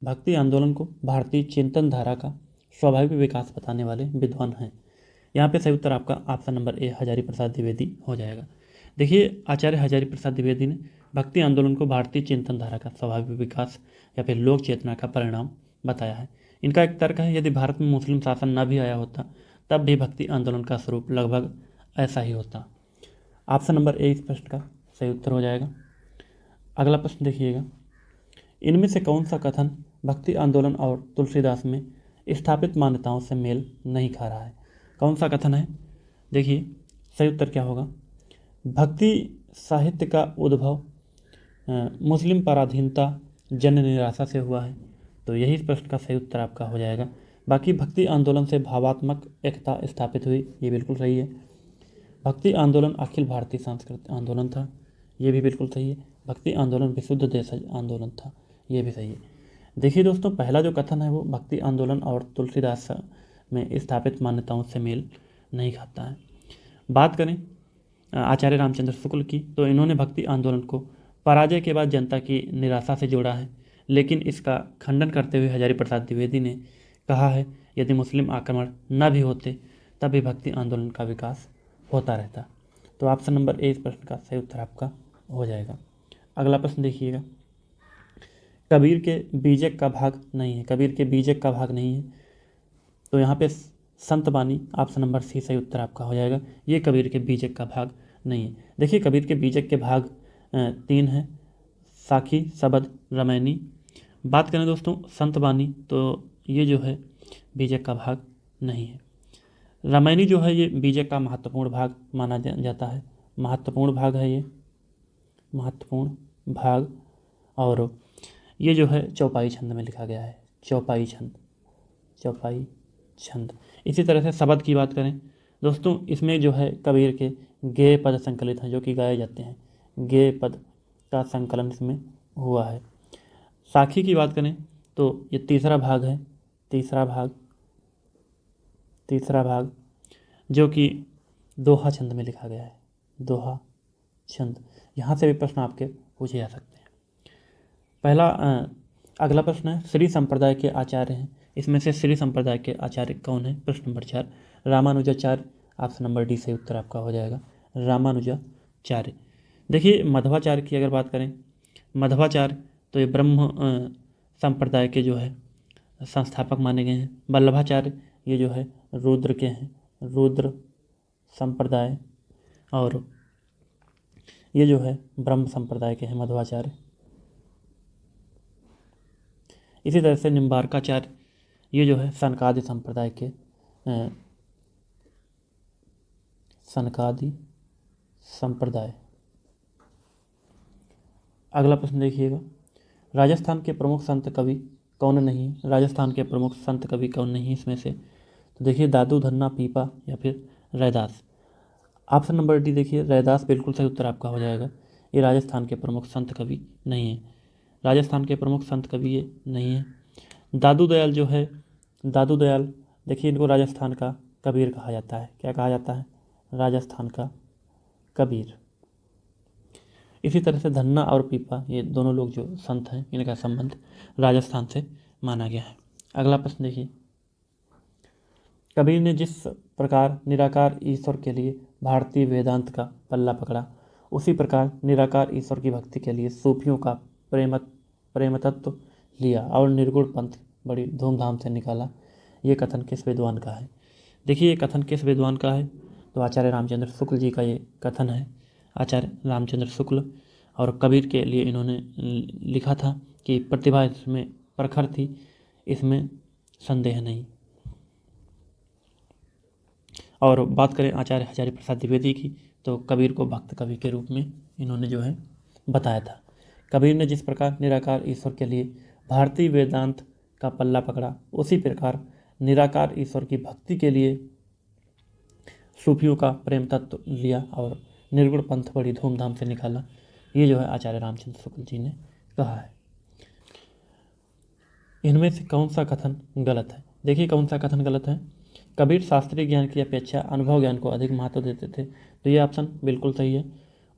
भक्ति आंदोलन को भारतीय चिंतन धारा का स्वाभाविक विकास बताने वाले विद्वान हैं। यहाँ पे सही उत्तर आपका ऑप्शन नंबर ए हजारी प्रसाद द्विवेदी हो जाएगा। देखिए, आचार्य हजारी प्रसाद द्विवेदी ने भक्ति आंदोलन को भारतीय चिंतन धारा का स्वाभाविक विकास या फिर लोक चेतना का परिणाम बताया है। इनका एक तर्क है, यदि भारत में मुस्लिम शासन न भी आया होता तब भी भक्ति आंदोलन का स्वरूप लगभग ऐसा ही होता। ऑप्शन नंबर ए इस प्रश्न का सही उत्तर हो जाएगा। अगला प्रश्न देखिएगा, इनमें से कौन सा कथन भक्ति आंदोलन और तुलसीदास में स्थापित मान्यताओं से मेल नहीं खा रहा है? कौन सा कथन है? देखिए, सही उत्तर क्या होगा? भक्ति साहित्य का उद्भव मुस्लिम पराधीनता जन निराशा से हुआ है, तो यही इस प्रश्न का सही उत्तर आपका हो जाएगा। बाकी भक्ति आंदोलन से भावात्मक एकता स्थापित हुई, ये बिल्कुल सही है। भक्ति आंदोलन अखिल भारतीय सांस्कृतिक आंदोलन था, ये भी बिल्कुल सही है। भक्ति आंदोलन विशुद्ध देश आंदोलन था, ये भी सही है। देखिए दोस्तों, पहला जो कथन है वो भक्ति आंदोलन और तुलसीदास में स्थापित मान्यताओं से मेल नहीं खाता है। बात करें आचार्य रामचंद्र शुक्ल की, तो इन्होंने भक्ति आंदोलन को पराजय के बाद जनता की निराशा से जोड़ा है, लेकिन इसका खंडन करते हुए हजारी प्रसाद द्विवेदी ने कहा है, यदि मुस्लिम आक्रमण न भी होते तब भी भक्ति आंदोलन का विकास होता रहता। तो ऑप्शन नंबर ए इस प्रश्न का सही उत्तर आपका हो जाएगा। अगला प्रश्न देखिएगा, कबीर के बीजक का भाग नहीं है। कबीर के बीजक का भाग नहीं है, तो यहाँ पे संत बानी ऑप्शन नंबर सी सही उत्तर आपका हो जाएगा। ये कबीर के बीजक का भाग नहीं है। देखिए, कबीर के बीजक के भाग 3 हैं, साखी, सबद, रामायणी। बात करें दोस्तों संत बानी, तो ये जो है बीजक का भाग नहीं है। रामायणी जो है ये बीजक का महत्वपूर्ण भाग माना जाता है, महत्वपूर्ण भाग है ये, महत्वपूर्ण भाग। और ये जो है चौपाई छंद में लिखा गया है, चौपाई छंद, चौपाई छंद। इसी तरह से शब्द की बात करें दोस्तों, इसमें जो है कबीर के गेय पद संकलित हैं जो कि गाए जाते हैं, गेय पद का संकलन इसमें हुआ है। साखी की बात करें तो ये तीसरा भाग है, तीसरा भाग जो कि दोहा छंद में लिखा गया है, दोहा छंद। यहाँ से भी प्रश्न आपके पूछे जा सकते हैं। पहला अगला प्रश्न है, श्री संप्रदाय के आचार्य हैं, इसमें से श्री संप्रदाय के आचार्य कौन है? प्रश्न number 4 Ramanujacharya. Option number D से उत्तर आपका हो जाएगा, रामानुजाचार्य। देखिए, मध्वाचार्य की अगर बात करें, मध्वाचार्य तो ये ब्रह्म संप्रदाय के जो है संस्थापक माने गए हैं। वल्लभाचार्य ये जो है रुद्र के हैं, रुद्र संप्रदाय। और ये जो है ब्रह्म संप्रदाय के हैं मध्वाचार्य। इसी तरह से निम्बार्काचार्य ये जो है सनकादि संप्रदाय के सनकादि संप्रदाय। अगला प्रश्न देखिएगा, राजस्थान के प्रमुख संत कवि कौन नहीं? राजस्थान के प्रमुख संत कवि कौन नहीं इसमें से? तो देखिए, दादू धन्ना पीपा या फिर रैदास। ऑप्शन नंबर डी देखिए, रैदास बिल्कुल सही उत्तर आपका हो जाएगा। ये राजस्थान के प्रमुख संत कवि नहीं है, राजस्थान के प्रमुख संत कवि ये नहीं है। दादू दयाल जो है, दादू दयाल देखिए, इनको राजस्थान का कबीर कहा जाता है। क्या कहा जाता है? राजस्थान का कबीर। इसी तरह से धन्ना और पीपा ये दोनों लोग जो संत हैं, इनका संबंध राजस्थान से माना गया है। अगला प्रश्न देखिए, कबीर ने जिस प्रकार निराकार ईश्वर के लिए भारतीय वेदांत का पल्ला पकड़ा, उसी प्रकार निराकार ईश्वर की भक्ति के लिए सूफियों का प्रेम तत्व लिया और निर्गुण पंथ बड़ी धूमधाम से निकाला। ये कथन किस विद्वान का है? देखिए, ये कथन किस विद्वान का है? तो आचार्य रामचंद्र शुक्ल जी का ये कथन है, आचार्य रामचंद्र शुक्ल। और कबीर के लिए इन्होंने लिखा था कि प्रतिभा इसमें प्रखर थी, इसमें संदेह नहीं। और बात करें आचार्य हजारी प्रसाद द्विवेदी की, तो कबीर को भक्त कवि के रूप में इन्होंने जो है बताया था। कबीर ने जिस प्रकार निराकार ईश्वर के लिए भारतीय वेदांत का पल्ला पकड़ा, उसी प्रकार निराकार ईश्वर की भक्ति के लिए सूफियों का प्रेम तत्व लिया और निर्गुण पंथ बड़ी धूमधाम से निकाला। ये जो है आचार्य रामचंद्र शुक्ल जी ने कहा है। इनमें से कौन सा कथन गलत है? देखिए, कौन सा कथन गलत है? कबीर शास्त्रीय ज्ञान की अपेक्षा अनुभव ज्ञान को अधिक महत्व देते थे, तो ये ऑप्शन बिल्कुल सही है।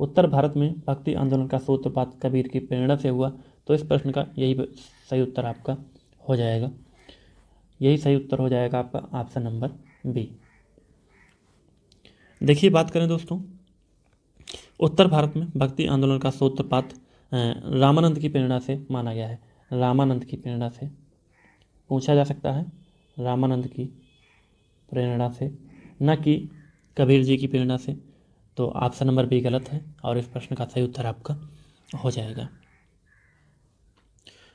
उत्तर भारत में भक्ति आंदोलन का सूत्रपात कबीर की प्रेरणा से हुआ, तो इस प्रश्न का यही सही उत्तर आपका हो जाएगा। यही सही उत्तर हो जाएगा आपका ऑप्शन नंबर बी। देखिए बात करें दोस्तों, उत्तर भारत में भक्ति आंदोलन का सूत्रपात रामानंद की प्रेरणा से माना गया है। रामानंद की प्रेरणा से पूछा जा सकता है, रामानंद की प्रेरणा से, न कि कबीर जी की प्रेरणा से। तो ऑप्शन नंबर बी गलत है और इस प्रश्न का सही उत्तर आपका हो जाएगा।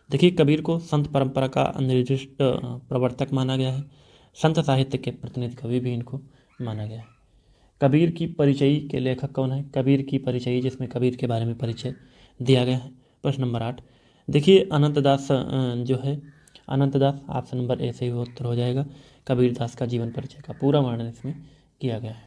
देखिए कबीर को संत परंपरा का निर्दिष्ट प्रवर्तक माना गया है। संत साहित्य के प्रतिनिधि कवि भी इनको माना गया है। कबीर की परिचयी के लेखक कौन है? कबीर की परिचयी जिसमें कबीर के बारे में परिचय दिया गया है। प्रश्न नंबर 8, देखिए अनंतदास जो है, अनंतदास ऑप्शन नंबर ए सही उत्तर हो जाएगा। कबीरदास का जीवन परिचय का पूरा वर्णन इसमें किया गया है।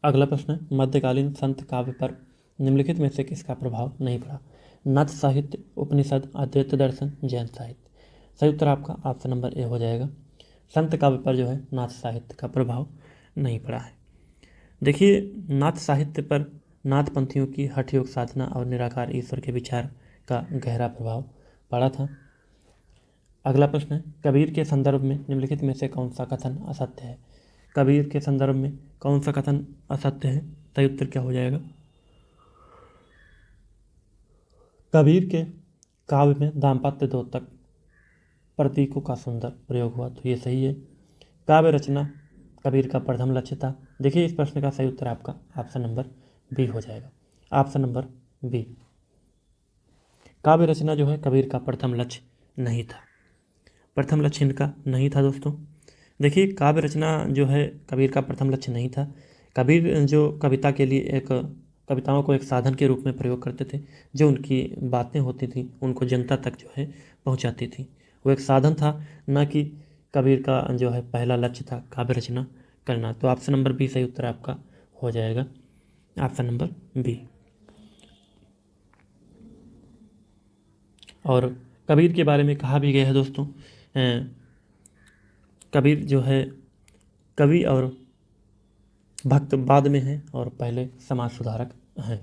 अगला प्रश्न है, मध्यकालीन संत काव्य पर निम्नलिखित में से किसका प्रभाव नहीं पड़ा? नाथ साहित्य, उपनिषद, अद्वैत दर्शन, जैन साहित्य। सही उत्तर आपका ऑप्शन नंबर ए हो जाएगा। संत काव्य पर जो है नाथ साहित्य का प्रभाव नहीं पड़ा है। देखिए नाथ साहित्य पर नाथपंथियों की हठ योग साधना और निराकार ईश्वर के विचार का गहरा प्रभाव पड़ा था। अगला प्रश्न है, कबीर के संदर्भ में निम्नलिखित में से कौन सा कथन असत्य है? कबीर के संदर्भ में कौन सा कथन असत्य है? सही उत्तर क्या हो जाएगा? कबीर के काव्य में दाम्पत्य द्योतक प्रतीकों का सुंदर प्रयोग हुआ, तो ये सही है। काव्य रचना कबीर का प्रथम लक्ष्य था। देखिए इस प्रश्न का सही उत्तर आपका ऑप्शन नंबर बी हो जाएगा। ऑप्शन नंबर बी, काव्य रचना जो है कबीर का प्रथम लक्ष्य नहीं था। प्रथम लक्ष्य इनका नहीं था दोस्तों। देखिए काव्य रचना जो है कबीर का प्रथम लक्ष्य नहीं था। कबीर जो कविता के लिए कविताओं को एक साधन के रूप में प्रयोग करते थे, जो उनकी बातें होती थी उनको जनता तक जो है पहुंचाती थी। वो एक साधन था, न कि कबीर का जो है पहला लक्ष्य था काव्य रचना करना। तो ऑप्शन नंबर बी सही उत्तर आपका हो जाएगा। Option number B. और कबीर के बारे में कहा भी गया है दोस्तों, कबीर जो है कवि और भक्त बाद में है और पहले समाज सुधारक हैं।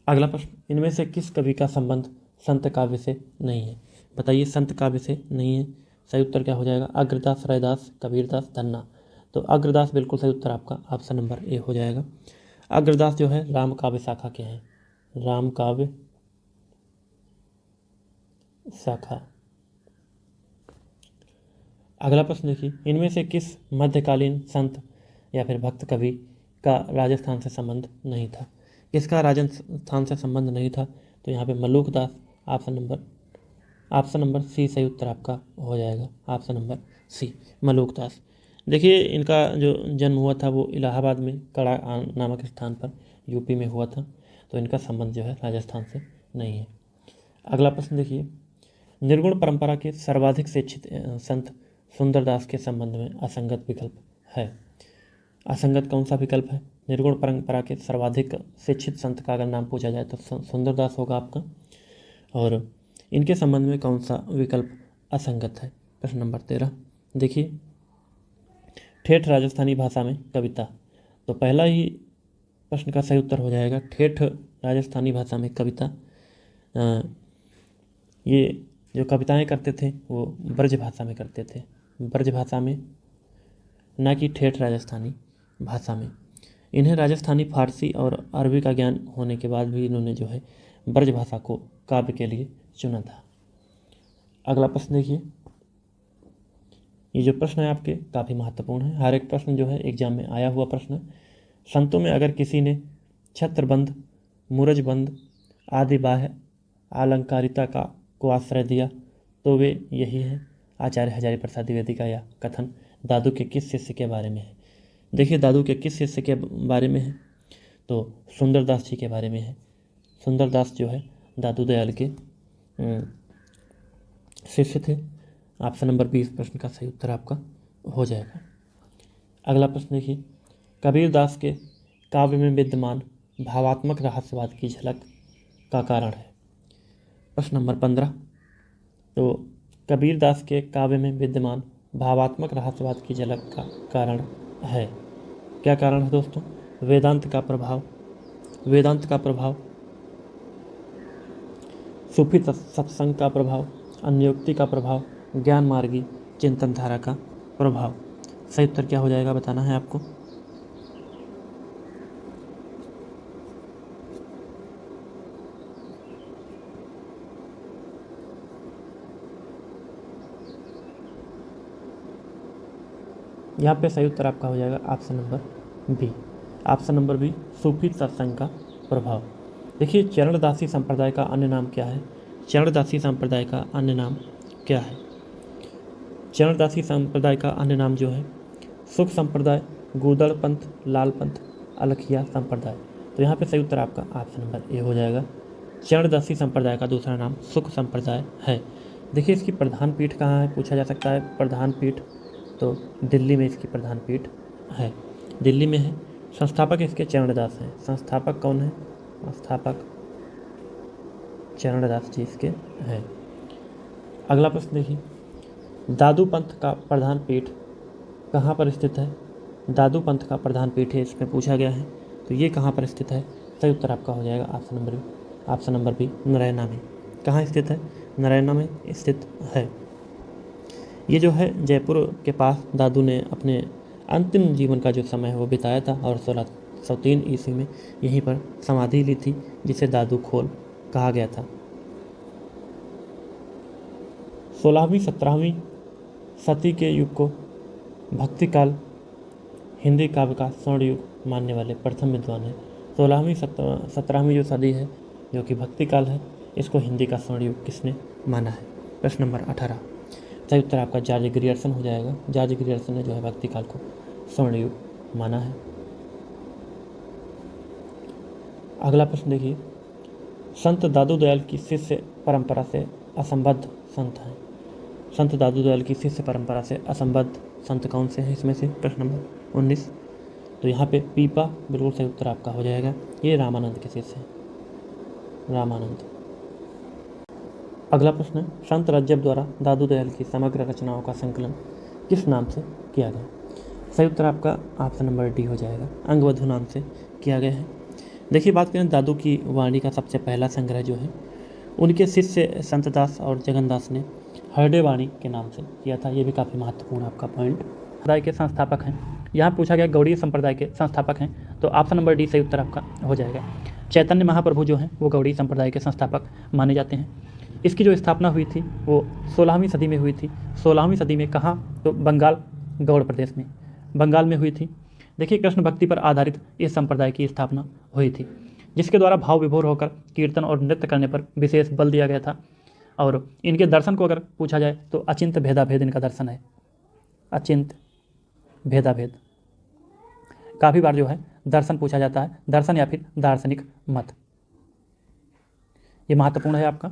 अगला प्रश्न, इनमें से किस कवि का संबंध संत काव्य से नहीं है? बताइए, संत काव्य से नहीं है। सही उत्तर क्या हो जाएगा? अग्रदास, रैदास, कबीरदास, धन्ना। तो अग्रदास बिल्कुल सही उत्तर आपका ऑप्शन नंबर ए हो जाएगा। अग्रदास जो है राम काव्य शाखा के हैं, राम काव्य शाखा। अगला प्रश्न देखिए, इनमें से किस मध्यकालीन संत या फिर भक्त कवि का राजस्थान से संबंध नहीं था? किसका राजस्थान से संबंध नहीं था? तो यहाँ पे मलूक दास। ऑप्शन नंबर सी सही उत्तर आपका हो जाएगा। ऑप्शन नंबर सी, मलूक दास। देखिए इनका जो जन्म हुआ था वो इलाहाबाद में कड़ा नामक स्थान पर यूपी में हुआ था। तो इनका संबंध जो है राजस्थान से नहीं है। अगला प्रश्न देखिए, निर्गुण परंपरा के सर्वाधिक शिक्षित संत सुंदरदास के संबंध में असंगत विकल्प है। असंगत कौन सा विकल्प है? निर्गुण परंपरा के सर्वाधिक शिक्षित संत का अगर नाम पूछा जाए तो सुंदरदास होगा आपका। और इनके संबंध में कौन सा विकल्प असंगत है? प्रश्न नंबर 13 देखिए, ठेठ राजस्थानी भाषा में कविता। तो पहला ही प्रश्न का सही उत्तर हो जाएगा, ठेठ राजस्थानी भाषा में कविता। ये जो कविताएं करते थे वो ब्रज भाषा में करते थे, ब्रज भाषा में, ना कि ठेठ राजस्थानी भाषा में। इन्हें राजस्थानी, फारसी और अरबी का ज्ञान होने के बाद भी इन्होंने जो है ब्रज भाषा को काव्य के लिए चुना था। अगला प्रश्न देखिए, ये जो प्रश्न है आपके काफ़ी महत्वपूर्ण है, हर एक प्रश्न जो है एग्जाम में आया हुआ प्रश्न है। संतों में अगर किसी ने छत्रबंध, मूरजबंध आदि बाह्य अलंकारिता को आश्रय दिया तो वे यही है। आचार्य हजारी प्रसाद द्विवेदी का यह कथन दादू के किस शिष्य के बारे में है? देखिए दादू के किस शिष्य के बारे में है? तो सुंदरदास जी के बारे में है। सुंदरदास जो है दादू दयाल के शिष्य थे। ऑप्शन नंबर 20 प्रश्न का सही उत्तर आपका हो जाएगा। अगला प्रश्न देखिए, कबीरदास के काव्य में विद्यमान भावात्मक रहस्यवाद की झलक का कारण है। प्रश्न नंबर 15, तो कबीरदास के काव्य में विद्यमान भावात्मक रहस्यवाद की झलक का कारण है। क्या कारण है दोस्तों? वेदांत का प्रभाव, वेदांत का प्रभाव, सूफी सत्संग का प्रभाव, अन्योक्ति का प्रभाव, ज्ञान मार्गी चिंतन धारा का प्रभाव। सही उत्तर क्या हो जाएगा बताना है आपको। यहाँ पे सही उत्तर आपका हो जाएगा option number B. Option number B, सूफी सत्संग का प्रभाव। देखिए, चरणदासी संप्रदाय का अन्य नाम क्या है? चरणदासी संप्रदाय का अन्य नाम क्या है? चरणदासी संप्रदाय का अन्य नाम जो है सुख संप्रदाय, गुदड़ पंथ, लाल पंथ, अलखिया संप्रदाय। तो यहाँ पे सही उत्तर आपका ऑप्शन नंबर ए हो जाएगा। चरणदासी संप्रदाय का दूसरा नाम सुख संप्रदाय है। देखिए, इसकी प्रधान पीठ कहाँ है पूछा जा सकता है। प्रधान पीठ तो दिल्ली में इसकी प्रधान पीठ है, दिल्ली में है। संस्थापक इसके चरणदास हैं। संस्थापक कौन है? संस्थापक चरणदास जी इसके हैं। अगला प्रश्न देखिए, दादू पंथ का प्रधान पीठ कहाँ पर स्थित है? दादू पंथ का प्रधान पीठ है, इसमें पूछा गया है। तो ये कहाँ पर स्थित है? सही उत्तर आपका हो जाएगा ऑप्शन नंबर बी, नारायणा में। कहाँ स्थित है? नारायणा में स्थित है। ये जो है जयपुर के पास दादू ने अपने अंतिम जीवन का जो समय है वो बिताया था और 1603 ईस्वी में यहीं पर समाधि ली थी, जिसे दादू खोल कहा गया था। 16वीं 17वीं सदी के युग को भक्ति काल हिंदी काव्य का स्वर्ण युग मानने वाले प्रथम विद्वान हैं। 16वीं 17वीं जो सदी है जो कि भक्ति काल है, इसको हिंदी का स्वर्ण युग किसने माना है? प्रश्न नंबर 18। सही उत्तर आपका जॉर्ज ग्रियर्सन हो जाएगा। जॉर्ज ग्रियर्सन ने जो है भक्ति काल को स्वर्ण युग माना है। अगला प्रश्न देखिए, संत दादू दयाल की शिष्य परंपरा से असंबद्ध संत हैं। संत दादू दयाल की शिष्य परंपरा से असंबद्ध संत कौन से हैं इसमें से? प्रश्न नंबर 19। तो यहाँ पे पीपा बिल्कुल सही उत्तर आपका हो जाएगा। ये रामानंद के शिष्य हैं, रामानंद। अगला प्रश्न है, संत रज्जब द्वारा दादू दयाल की समग्र रचनाओं का संकलन किस नाम से किया गया? सही उत्तर आपका ऑप्शन नंबर डी हो जाएगा, अंगवधु नाम से किया गया है। देखिए, बात करें दादू की वाणी का सबसे पहला संग्रह जो है उनके शिष्य संतदास और जगन्दास ने हरडे वाणी के नाम से किया था। ये भी काफ़ी महत्वपूर्ण आपका पॉइंट। संप्रदाय के संस्थापक हैं, यहाँ पूछा गया गौड़ीय संप्रदाय के संस्थापक हैं, तो ऑप्शन नंबर डी सही उत्तर आपका हो जाएगा। चैतन्य महाप्रभु जो हैं वो गौड़ीय संप्रदाय के संस्थापक माने जाते हैं। इसकी जो स्थापना हुई थी वो 16वीं सदी में हुई थी। 16वीं सदी में कहाँ? तो बंगाल गौड़ प्रदेश में, बंगाल में हुई थी। देखिए, कृष्ण भक्ति पर आधारित इस संप्रदाय की स्थापना हुई थी, जिसके द्वारा भाव विभोर होकर कीर्तन और नृत्य करने पर विशेष बल दिया गया था। और इनके दर्शन को अगर पूछा जाए तो अचिंत भेदाभेद इनका दर्शन है, अचिंत भेदाभेद। काफ़ी बार जो है दर्शन पूछा जाता है, दर्शन या फिर दार्शनिक मत, ये महत्वपूर्ण है आपका।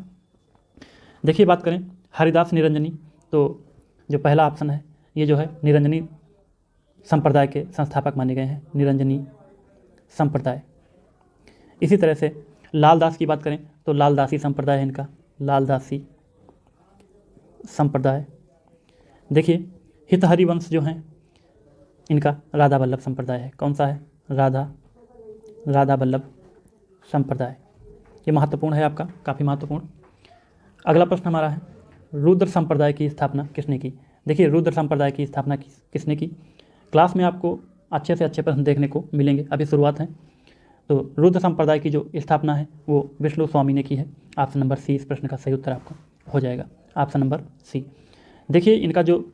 देखिए, बात करें हरिदास निरंजनी, तो जो पहला ऑप्शन है ये जो है निरंजनी संप्रदाय के संस्थापक माने गए हैं, निरंजनी संप्रदाय। इसी तरह से लालदास की बात करें तो लालदासी संप्रदाय है इनका, लालदासी संप्रदाय। देखिए, हितहरि वंश जो हैं इनका राधा वल्लभ संप्रदाय है। कौन सा है? राधा वल्लभ संप्रदाय। ये महत्वपूर्ण है आपका, काफ़ी महत्वपूर्ण। अगला प्रश्न हमारा है, रुद्र संप्रदाय की स्थापना किसने की? देखिए, रुद्र संप्रदाय की स्थापना किसने की? क्लास में आपको अच्छे से अच्छे प्रश्न देखने को मिलेंगे, अभी शुरुआत है। तो रुद्र संप्रदाय की जो स्थापना है वो विष्णु स्वामी ने की है। ऑप्शन नंबर सी इस प्रश्न का सही उत्तर आपका हो जाएगा, ऑप्शन नंबर सी। देखिए, इनका जो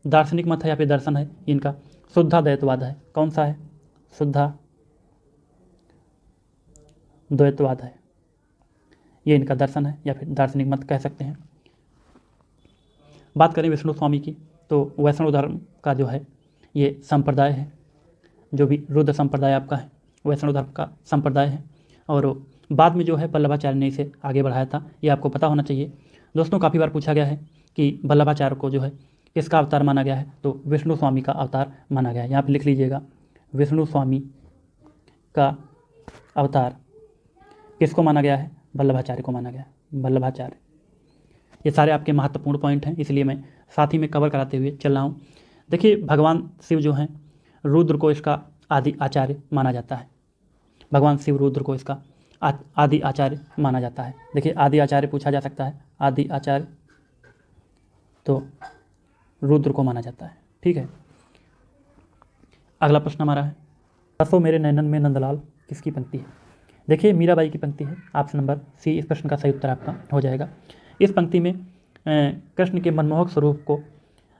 दार्शनिक मत है या फिर दर्शन है इनका शुद्धाद्वैतवाद है। कौन सा है? शुद्धाद्वैतवाद है, ये इनका दर्शन है या फिर दार्शनिक मत कह सकते हैं। बात करें विष्णु स्वामी की, तो वैष्णव धर्म का जो है ये संप्रदाय है, जो भी रुद्र संप्रदाय आपका है वैष्णव धर्म का संप्रदाय है। और बाद में जो है वल्लभाचार्य ने इसे आगे बढ़ाया था, ये आपको पता होना चाहिए। दोस्तों, काफ़ी बार पूछा गया है कि वल्लभाचार्य को जो है किसका अवतार माना गया है? तो विष्णु स्वामी का अवतार माना गया है। यहाँ पर लिख लीजिएगा, विष्णु स्वामी का अवतार किसको माना गया है? वल्लभाचार्य को माना गया है, वल्लभाचार्य। ये सारे आपके महत्वपूर्ण पॉइंट हैं, इसलिए मैं साथ ही में कवर कराते हुए चल रहा हूँ। देखिए, भगवान शिव जो हैं रुद्र को इसका आदि आचार्य माना जाता है। भगवान शिव रुद्र को इसका आदि आचार्य माना जाता है। देखिए आदि आचार्य पूछा जा सकता है, आदि आचार्य तो रुद्र को माना जाता है। ठीक है, अगला प्रश्न हमारा है, बसो मेरे नैनन में नंदलाल किसकी पंक्ति है? देखिए मीराबाई की पंक्ति है। ऑप्शन नंबर सी इस प्रश्न का सही उत्तर आपका हो जाएगा। इस पंक्ति में कृष्ण के मनमोहक स्वरूप को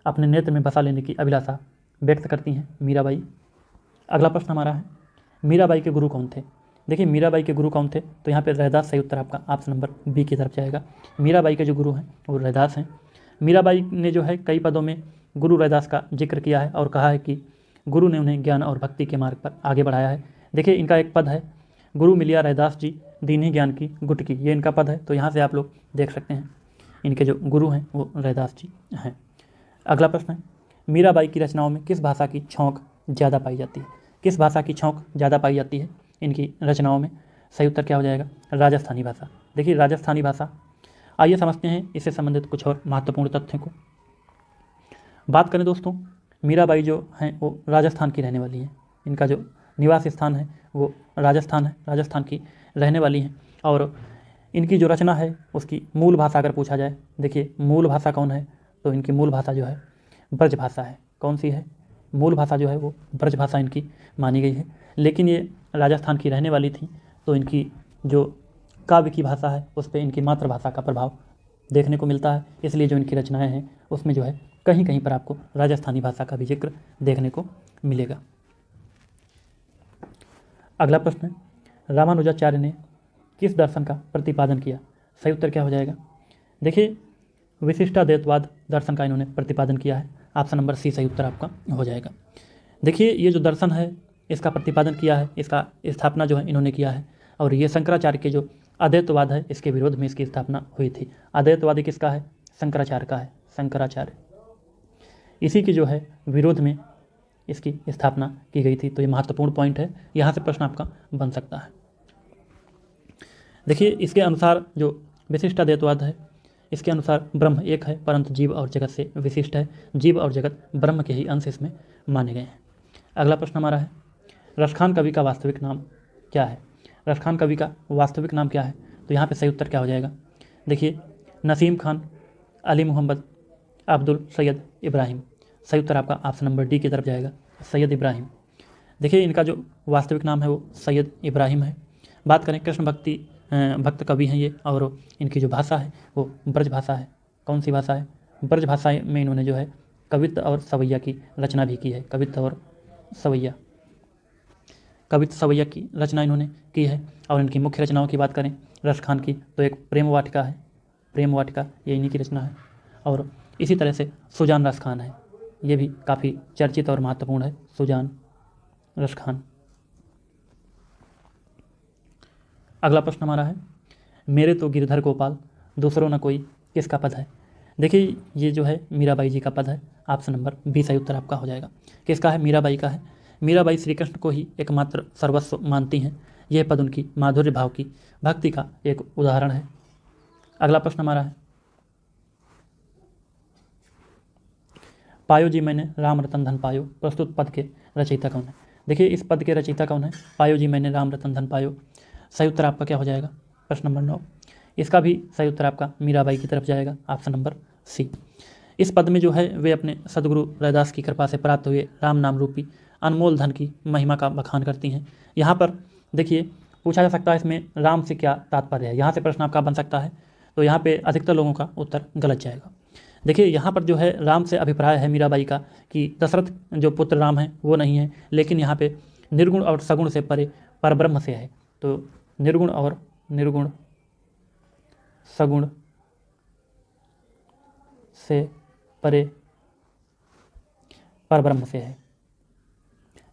अपने नेत्र में बसा लेने की अभिलाषा व्यक्त करती हैं मीराबाई। अगला प्रश्न हमारा है, मीराबाई के गुरु कौन थे? देखिए मीराबाई के गुरु कौन थे, तो यहाँ पे रैदास सही उत्तर आपका ऑप्शन नंबर बी की तरफ जाएगा। मीराबाई के जो गुरु हैं वो रैदास हैं। मीराबाई ने जो है कई पदों में गुरु रैदास का जिक्र किया है और कहा है कि गुरु ने उन्हें ज्ञान और भक्ति के मार्ग पर आगे बढ़ाया है। देखिए इनका एक पद है, गुरु मिलिया रैदास जी दीन्ही ज्ञान की गुटकी, ये इनका पद है। तो यहाँ से आप लोग देख सकते हैं इनके जो गुरु हैं वो रैदास जी हैं। अगला प्रश्न है, मीराबाई की रचनाओं में किस भाषा की छौंक ज़्यादा पाई जाती है? किस भाषा की छौंक ज़्यादा पाई जाती है इनकी रचनाओं में? सही उत्तर क्या हो जाएगा? राजस्थानी भाषा। देखिए राजस्थानी भाषा, आइए समझते हैं इससे संबंधित कुछ और महत्वपूर्ण तथ्यों को। बात करें दोस्तों, मीराबाई जो हैं वो राजस्थान की रहने वाली हैं। इनका जो निवास स्थान है वो राजस्थान है, राजस्थान की रहने वाली हैं। और इनकी जो रचना है उसकी मूल भाषा अगर पूछा जाए, देखिए मूल भाषा कौन है, तो इनकी मूल भाषा जो है ब्रज भाषा है। कौन सी है? मूल भाषा जो है वो ब्रज भाषा इनकी मानी गई है। लेकिन ये राजस्थान की रहने वाली थी तो इनकी जो काव्य की भाषा है उस पर इनकी मातृभाषा का प्रभाव देखने को मिलता है। इसलिए जो इनकी रचनाएं हैं उसमें जो है कहीं कहीं पर आपको राजस्थानी भाषा का भी जिक्र देखने को मिलेगा। अगला प्रश्न है, रामानुजाचार्य ने किस दर्शन का प्रतिपादन किया? सही उत्तर क्या हो जाएगा? देखिए विशिष्टाद्वैतवाद दर्शन का इन्होंने प्रतिपादन किया है। ऑप्शन नंबर सी सही उत्तर आपका हो जाएगा। देखिए ये जो दर्शन है इसका प्रतिपादन किया है, इसका स्थापना जो है इन्होंने किया है। और ये शंकराचार्य के जो अद्वैतवाद है इसके विरोध में इसकी स्थापना हुई थी। अद्वैतवादी किसका है? शंकराचार्य का है, शंकराचार्य। इसी के जो है विरोध में इसकी स्थापना की गई थी। तो ये महत्वपूर्ण पॉइंट है, यहाँ से प्रश्न आपका बन सकता है। देखिए इसके अनुसार जो विशिष्टाद्वैतवाद है इसके अनुसार ब्रह्म एक है परंतु जीव और जगत से विशिष्ट है। जीव और जगत ब्रह्म के ही अंश इसमें माने गए हैं। अगला प्रश्न हमारा है, रसखान कवि का वास्तविक नाम क्या है? रसखान कवि का वास्तविक नाम क्या है? तो यहाँ पे सही उत्तर क्या हो जाएगा? देखिए नसीम खान अली मोहम्मद अब्दुल सैयद इब्राहिम। सही उत्तर आपका ऑप्शन नंबर डी की तरफ जाएगा, सैयद इब्राहिम। देखिए इनका जो वास्तविक नाम है वो सैयद इब्राहिम है। बात करें कृष्ण भक्त कवि हैं ये, और इनकी जो भाषा है वो ब्रज भाषा है। कौन सी भाषा है? ब्रज भाषा में इन्होंने जो है कवित्त और सवैया की रचना भी की है। कवित्त सवैया की रचना इन्होंने की है। और इनकी मुख्य रचनाओं की बात करें रसखान की तो एक प्रेम वाटिका है, प्रेम वाटिका ये इन्हीं की रचना है। और इसी तरह से सुजान रसखान है, ये भी काफ़ी चर्चित और महत्वपूर्ण है, सुजान रसखान। अगला प्रश्न हमारा है, मेरे तो गिरधर गोपाल दूसरों न कोई किसका पद है? देखिए ये जो है मीराबाई जी का पद है। ऑप्शन नंबर बी सही उत्तर आपका हो जाएगा। किसका है? मीराबाई का है। मीराबाई श्री कृष्ण को ही एकमात्र सर्वस्व मानती हैं। यह पद उनकी माधुर्य भाव की भक्ति का एक उदाहरण है। अगला प्रश्न हमारा है, पायो जी मैंने राम रतन धन पायो प्रस्तुत पद के रचयिता कौन है? देखिए इस पद के रचयिता कौन है? पायो जी मैंने राम रतन धन पायो। सही उत्तर आपका क्या हो जाएगा? प्रश्न नंबर 9। इसका भी सही उत्तर आपका मीराबाई की तरफ जाएगा, ऑप्शन नंबर सी। इस पद में जो है वे अपने सदगुरु रैदास की कृपा से प्राप्त हुए राम नाम रूपी अनमोल धन की महिमा का बखान करती हैं। यहाँ पर देखिए पूछा जा सकता है इसमें राम से क्या तात्पर्य है, यहाँ से प्रश्न आपका बन सकता है। तो यहाँ पे अधिकतर लोगों का उत्तर गलत जाएगा। देखिए यहाँ पर जो है राम से अभिप्राय है मीराबाई का कि दशरथ जो पुत्र राम है वो नहीं है, लेकिन यहाँ पे निर्गुण और सगुण से परे परब्रह्म से है। तो निर्गुण सगुण से परे परब्रह्म से है।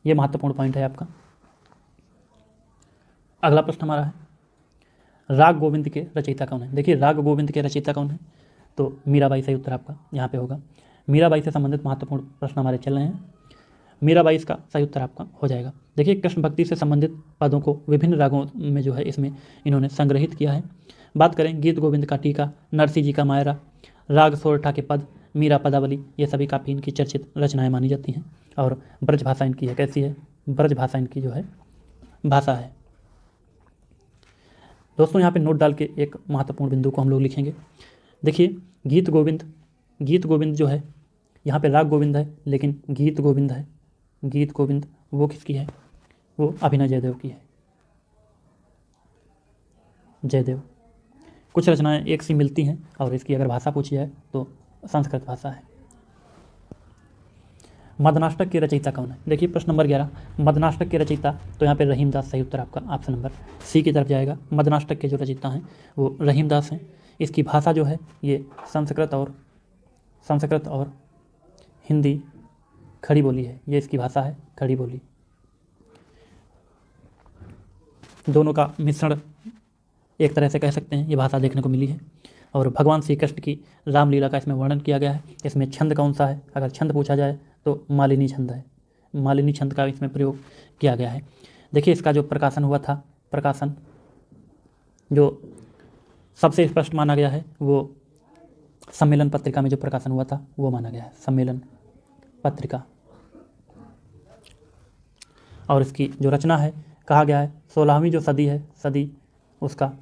ये महत्वपूर्ण पॉइंट है आपका। अगला प्रश्न हमारा है, राग गोविंद के रचयिता कौन है? देखिए राग गोविंद के रचयिता कौन है? तो मीराबाई सही उत्तर आपका यहाँ पे होगा। मीराबाई से संबंधित महत्वपूर्ण प्रश्न हमारे चल रहे हैं, मीराबाई इसका सही उत्तर आपका हो जाएगा। देखिए कृष्ण भक्ति से संबंधित पदों को विभिन्न रागों में जो है इसमें इन्होंने संग्रहित किया है। बात करें गीत गोविंद का टीका, नरसिंह जी का मायरा, राग सोरठा के पद, मीरा पदावली, ये सभी काफ़ी इनकी चर्चित रचनाएं मानी जाती हैं। और ब्रज भाषा इनकी है, कैसी है? ब्रज भाषा इनकी जो है भाषा है। दोस्तों यहाँ पे नोट डाल के एक महत्वपूर्ण बिंदु को हम लोग लिखेंगे। देखिए गीत गोविंद जो है, यहाँ पे राग गोविंद है लेकिन गीत गोविंद है। गीत गोविंद वो किसकी है? वो अभिनय जयदेव की है। जयदेव। कुछ रचनाएं एक सी मिलती हैं और इसकी अगर भाषा पूछी जाए तो संस्कृत भाषा है। मदनाष्टक के रचयिता कौन है? देखिए प्रश्न नंबर 11, मदनाष्टक के रचयिता, तो यहाँ पे रहीम दास सही उत्तर आपका ऑप्शन नंबर सी की तरफ जाएगा। मदनाष्टक के जो रचयिता हैं वो रहीम दास हैं। इसकी भाषा जो है ये संस्कृत और हिंदी खड़ी बोली है। ये इसकी भाषा है, खड़ी बोली। दोनों का मिश्रण एक तरह से कह सकते हैं, ये भाषा देखने को मिली है। और भगवान श्री कृष्ण की रामलीला का इसमें वर्णन किया गया है। इसमें छंद कौन सा है? अगर छंद पूछा जाए तो मालिनी छंद है। मालिनी छंद का इसमें प्रयोग किया गया है। देखिए इसका जो प्रकाशन हुआ था, प्रकाशन जो सबसे स्पष्ट माना गया है वो सम्मेलन पत्रिका में जो प्रकाशन हुआ था वो माना गया है, सम्मेलन पत्रिका। और इसकी जो रचना है, कहा गया है 16वीं जो सदी है, सदी उसका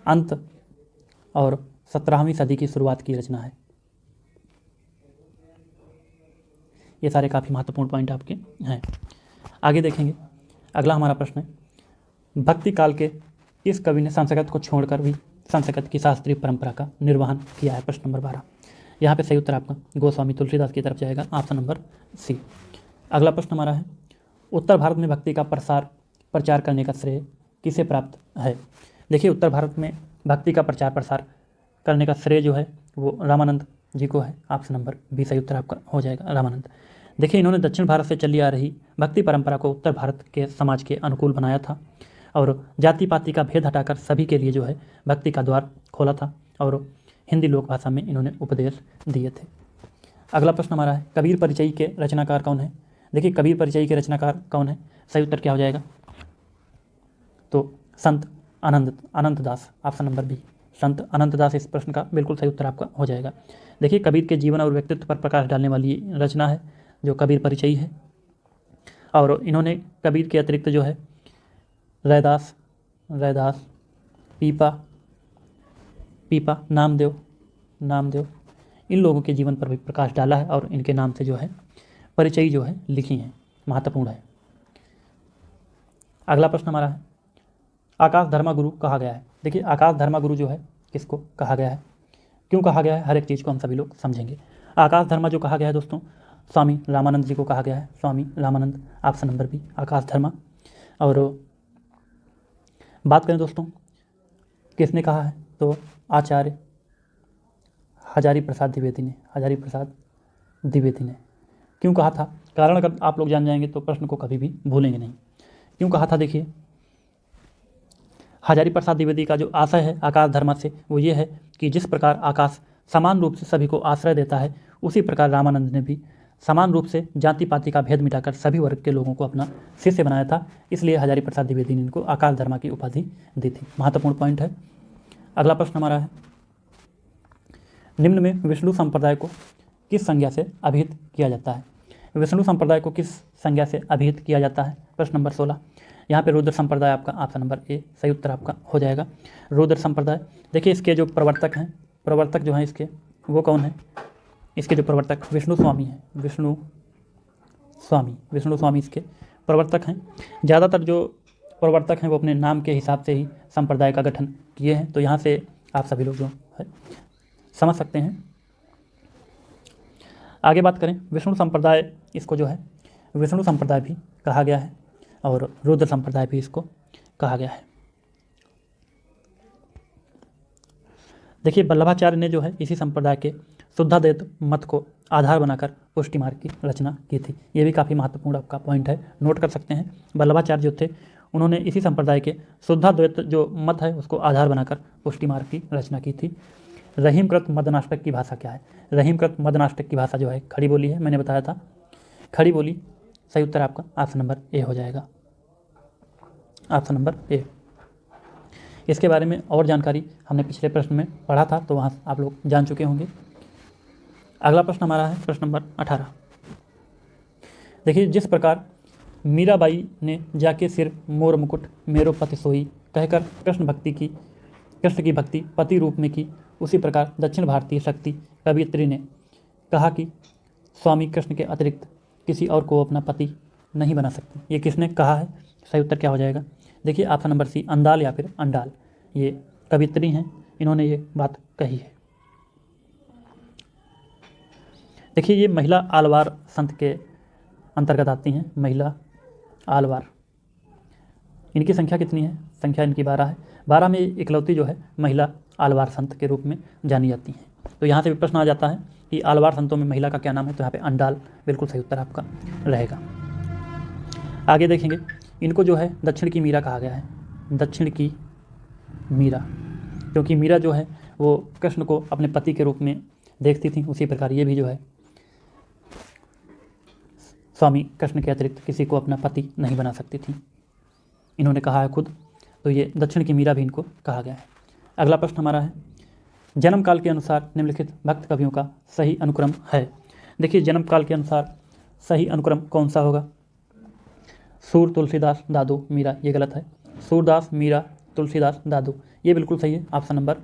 अंत और 17वीं सदी की शुरुआत की रचना है। ये सारे काफ़ी महत्वपूर्ण पॉइंट आपके हैं। आगे देखेंगे, अगला हमारा प्रश्न है, भक्ति काल के किस कवि ने संस्कृत को छोड़कर भी संस्कृत की शास्त्रीय परंपरा का निर्वहन किया है? प्रश्न नंबर 12। यहाँ पे सही उत्तर आपका गोस्वामी तुलसीदास की तरफ जाएगा, ऑप्शन नंबर सी। अगला प्रश्न हमारा है, उत्तर भारत में भक्ति का प्रचार करने का श्रेय किसे प्राप्त है? देखिए उत्तर भारत में भक्ति का प्रचार प्रसार करने का श्रेय जो है वो रामानंद जी को है। ऑप्शन नंबर बी सही उत्तर आपका हो जाएगा, रामानंद। देखिए इन्होंने दक्षिण भारत से चली आ रही भक्ति परंपरा को उत्तर भारत के समाज के अनुकूल बनाया था और जाति पाति का भेद हटाकर सभी के लिए जो है भक्ति का द्वार खोला था और हिंदी लोक भाषा में इन्होंने उपदेश दिए थे। अगला प्रश्न हमारा है, कबीर परिचयी के रचनाकार कौन है? देखिए कबीर परिचयी के रचनाकार कौन है? सही उत्तर क्या हो जाएगा? तो संत अनंत दास, ऑप्शन नंबर बी, संत अनंत दास इस प्रश्न का बिल्कुल सही उत्तर आपका हो जाएगा। देखिए कबीर के जीवन और व्यक्तित्व पर प्रकाश डालने वाली रचना है जो कबीर परिचयी है। और इन्होंने कबीर के अतिरिक्त जो है रैदास, पीपा, नामदेव इन लोगों के जीवन पर भी प्रकाश डाला है और इनके नाम से जो है परिचयी जो है लिखी हैं, महत्वपूर्ण है। अगला प्रश्न हमारा है, आकाश धर्मगुरु कहा गया है? देखिए आकाश धर्मगुरु जो है किसको कहा गया है, क्यों कहा गया है, हर एक चीज़ को हम सभी लोग समझेंगे। आकाश धर्मा जो कहा गया है दोस्तों, स्वामी रामानंद जी को कहा गया है, Swami Ramanand, option number B आकाश धर्मा। और बात करें दोस्तों किसने कहा है, तो आचार्य हजारी प्रसाद द्विवेदी ने। क्यों कहा था? कारण अगर आप लोग जान जाएंगे तो प्रश्न को कभी भी भूलेंगे नहीं। क्यों कहा था? देखिए हजारी प्रसाद द्विवेदी का जो आशय है आकाश धर्मा से वो ये है कि जिस प्रकार आकाश समान रूप से सभी को आश्रय देता है, उसी प्रकार रामानंद ने भी समान रूप से जाति पाति का भेद मिटाकर सभी वर्ग के लोगों को अपना शिष्य बनाया था। इसलिए हजारी प्रसाद द्विवेदी ने इनको आकाश धर्मा की उपाधि दी थी। महत्वपूर्ण पॉइंट है। अगला प्रश्न हमारा है, निम्न में विष्णु संप्रदाय को किस संज्ञा से अभिहित किया जाता है? विष्णु संप्रदाय को किस संज्ञा से अभिहित किया जाता है? प्रश्न नंबर 16। यहाँ पे रुद्र संप्रदाय आपका ऑप्शन नंबर ए सही उत्तर आपका हो जाएगा, रुद्र संप्रदाय। देखिए इसके जो प्रवर्तक जो हैं इसके वो कौन है? इसके जो प्रवर्तक विष्णु स्वामी हैं, विष्णु स्वामी इसके प्रवर्तक हैं। ज़्यादातर जो प्रवर्तक हैं वो अपने नाम के हिसाब से ही संप्रदाय का गठन किए हैं, तो यहाँ से आप सभी लोग जो है समझ सकते हैं। आगे बात करें, विष्णु संप्रदाय, इसको जो है विष्णु संप्रदाय भी कहा गया है और रुद्र संप्रदाय भी इसको कहा गया है। देखिए वल्लभाचार्य ने जो है इसी संप्रदाय के शुद्धाद्वैत मत को आधार बनाकर पुष्टि मार्ग की रचना की थी। ये भी काफ़ी महत्वपूर्ण आपका पॉइंट है, नोट कर सकते हैं। वल्लभाचार्य जो थे उन्होंने इसी संप्रदाय के शुद्धाद्वैत जो मत है उसको आधार बनाकर पुष्टि मार्ग की रचना की थी। रहीमकृत मदनाष्टक की भाषा क्या है? रहीमकृत मदनाष्टक की भाषा जो है खड़ी बोली है, मैंने बताया था खड़ी बोली। सही उत्तर आपका ऑप्शन नंबर ए हो जाएगा, ऑप्शन नंबर ए। इसके बारे में और जानकारी हमने पिछले प्रश्न में पढ़ा था, तो वहाँ आप लोग जान चुके होंगे। अगला प्रश्न हमारा है प्रश्न नंबर 18। देखिए जिस प्रकार मीराबाई ने जाके सिर मोर मुकुट मेरो पति सोई कहकर कृष्ण की भक्ति पति रूप में की। उसी प्रकार दक्षिण भारतीय शक्ति कवियत्री ने कहा कि स्वामी कृष्ण के अतिरिक्त किसी और को अपना पति नहीं बना सकती। ये किसने कहा है? सही उत्तर क्या हो जाएगा? देखिए ऑप्शन नंबर सी, अंदाल या फिर अंडाल। ये कवियत्री हैं, इन्होंने ये बात कही है। देखिए ये महिला आलवार संत के अंतर्गत आती हैं। महिला आलवार, इनकी संख्या कितनी है? संख्या इनकी 12 है। 12 में इकलौती जो है महिला आलवार संत के रूप में जानी जाती हैं। तो यहाँ से भी प्रश्न आ जाता है कि आलवार संतों में महिला का क्या नाम है? तो यहाँ पे अंडाल बिल्कुल सही उत्तर आपका रहेगा। आगे देखेंगे, इनको जो है दक्षिण की मीरा कहा गया है। दक्षिण की मीरा, क्योंकि मीरा जो है वो कृष्ण को अपने पति के रूप में देखती थी, उसी प्रकार ये भी जो है स्वामी कृष्ण के अतिरिक्त किसी को अपना पति नहीं बना सकती थी, इन्होंने कहा है खुद। तो ये दक्षिण की मीरा भी इनको कहा गया है। अगला प्रश्न हमारा है, जन्म काल के अनुसार निम्नलिखित भक्त कवियों का सही अनुक्रम है। देखिए जन्म काल के अनुसार सही अनुक्रम कौन सा होगा? सूर, तुलसीदास, दादू, मीरा, ये गलत है। सूरदास, मीरा, तुलसीदास, दादू, ये बिल्कुल सही है। ऑप्शन नंबर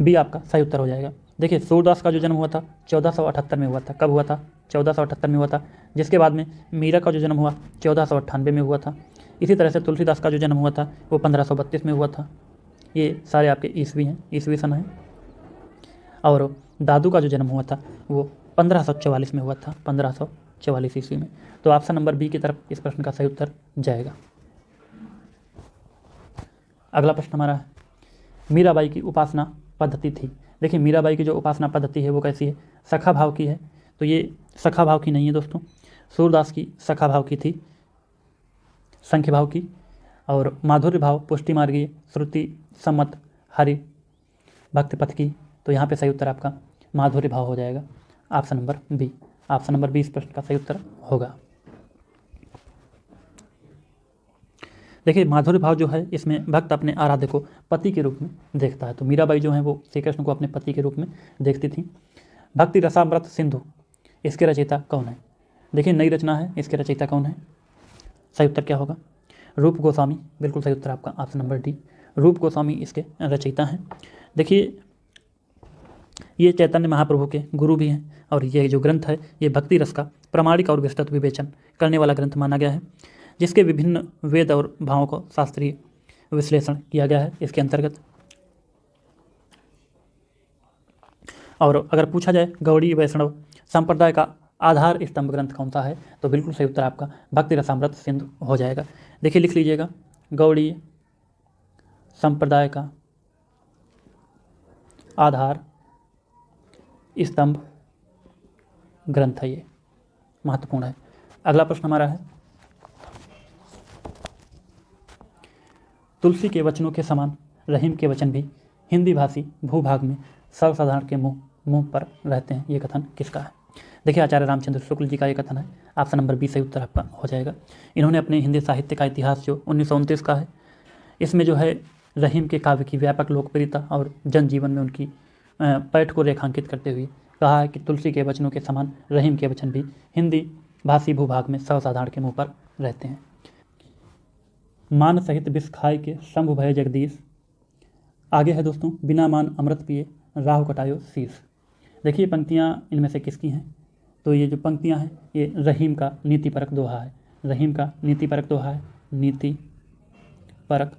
बी आपका सही उत्तर हो जाएगा। देखिए सूरदास का जो जन्म हुआ था 1478 में हुआ था। कब हुआ था? 1478 में हुआ था। जिसके बाद में मीरा का जो जन्म हुआ 1498 में हुआ था। इसी तरह से तुलसीदास का जो जन्म हुआ था वो 1532 में हुआ था। ये सारे आपके ईस्वी हैं, ईस्वी सन है। और दादू का जो जन्म हुआ था वो 1544 में हुआ था, 1544 ईस्वी में। तो ऑप्शन नंबर बी की तरफ इस प्रश्न का सही उत्तर जाएगा। अगला प्रश्न हमारा है, मीराबाई की उपासना पद्धति थी। देखिए मीराबाई की जो उपासना पद्धति है वो कैसी है? सखा भाव की है। तो ये सखा भाव की नहीं है दोस्तों। सूरदास की सखा भाव की थी, संख्य भाव की, और माधुर्य भाव, पुष्टि मार्गीय, श्रुति सम्मत, हरि भक्ति पथ की। तो यहाँ पे सही उत्तर आपका माधुर्य भाव हो जाएगा। Option number B. Option number B इस प्रश्न का सही उत्तर होगा। देखिए माधुर्य भाव जो है इसमें भक्त अपने आराध्य को पति के रूप में देखता है। तो मीराबाई जो है वो श्री कृष्ण को अपने पति के रूप में देखती थी। भक्ति रसामृत सिंधु, इसके रचयिता कौन है? देखिए नई रचना है, इसके रचयिता कौन है? सही उत्तर क्या होगा? रूप गोस्वामी, बिल्कुल सही उत्तर आपका ऑप्शन नंबर डी। रूप गोस्वामी इसके रचयिता हैं। देखिए ये चैतन्य महाप्रभु के गुरु भी हैं, और ये जो ग्रंथ है ये भक्ति रस का प्रामाणिक और विस्तृत विवेचन करने वाला ग्रंथ माना गया है, जिसके विभिन्न वेद और भावों को शास्त्रीय विश्लेषण किया गया है इसके अंतर्गत। और अगर पूछा जाए गौड़ी वैष्णव संप्रदाय का आधार स्तंभ ग्रंथ कौन सा है, तो बिल्कुल सही उत्तर आपका भक्ति रसामृत सिंधु हो जाएगा। देखिए लिख लीजिएगा, गौड़ी संप्रदाय का आधार स्तंभ ग्रंथ है, ये महत्वपूर्ण है। अगला प्रश्न हमारा है, तुलसी के वचनों के समान रहीम के वचन भी हिंदी भाषी भूभाग में सर्वसाधारण के मुंह पर रहते हैं। ये कथन किसका है? देखिए आचार्य रामचंद्र शुक्ल जी का ये कथन है। ऑप्शन नंबर बी सही उत्तर आपका हो जाएगा। इन्होंने अपने हिंदी साहित्य का इतिहास जो 1929 का है, इसमें जो है रहीम के काव्य की व्यापक लोकप्रियता और जनजीवन में उनकी पैठ को रेखांकित करते हुए कहा है कि तुलसी के वचनों के समान रहीम के वचन भी हिंदी भाषी भूभाग में सर्वसाधारण के मुँह पर रहते हैं। मान सहित विष खाए के शंभु भय जगदीश। आगे है दोस्तों, बिना मान अमृत पिए राहु कटायो शीश। देखिए पंक्तियाँ इनमें से किसकी हैं? तो ये जो पंक्तियाँ हैं ये रहीम का नीति परक दोहा है। रहीम का नीति परक दोहा है, नीति परक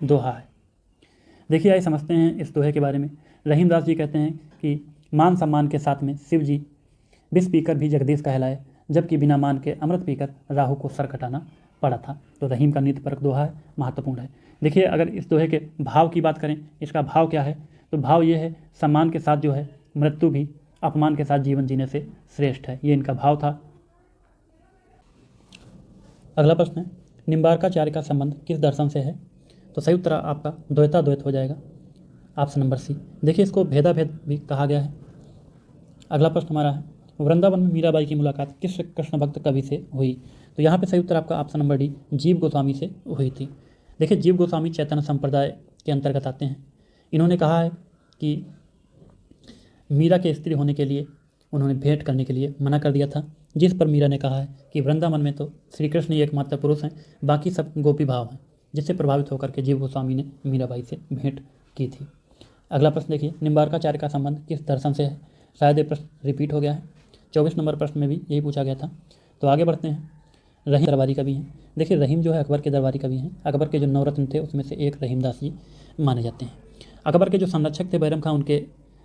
दोहा है। देखिए आइए समझते हैं इस दोहे के बारे में। रहीमदास जी कहते हैं कि मान सम्मान के साथ में शिव जी विष पीकर भी जगदीश कहलाए, जबकि बिना मान के अमृत पीकर राहु को सर कटाना पड़ा था। तो रहीम का नीति परक दोहा है, महत्वपूर्ण है। देखिए अगर इस दोहे के भाव की बात करें, इसका भाव क्या है, तो भाव ये है सम्मान के साथ जो है मृत्यु भी अपमान के साथ जीवन जीने से श्रेष्ठ है, ये इनका भाव था। अगला प्रश्न है, निम्बार्काचार्य का संबंध किस दर्शन से है? तो सही उत्तर आपका द्वैताद्वैत हो जाएगा, ऑप्शन नंबर सी। देखिए इसको भेदाभेद भी कहा गया है। अगला प्रश्न हमारा है, वृंदावन में मीराबाई की मुलाकात किस कृष्ण भक्त कवि से हुई? तो यहाँ पे सही उत्तर आपका ऑप्शन नंबर डी, जीव गोस्वामी से हुई थी। देखिए जीव गोस्वामी चैतन्य संप्रदाय के अंतर्गत आते हैं। इन्होंने कहा है कि मीरा के स्त्री होने के लिए उन्होंने भेंट करने के लिए मना कर दिया था, जिस पर मीरा ने कहा है कि वृंदावन में तो श्री कृष्ण ही एकमात्र पुरुष हैं, बाकी सब गोपी भाव हैं, जिससे प्रभावित होकर के जीव गोस्वामी ने मीराबाई से भेंट की थी। अगला प्रश्न देखिए, निम्बार्काचार्य का संबंध किस दर्शन से है? शायद ये प्रश्न रिपीट हो गया है, 24 नंबर प्रश्न में भी यही पूछा गया था। तो आगे बढ़ते हैं। रहीम दरबारी कवि हैं। देखिए रहीम जो है अकबर के दरबारी कवि हैं। अकबर के जो नवरत्न थे उसमें से एक रहीमदास जी माने जाते हैं। अकबर के जो संरक्षक थे बैरम खां, उनके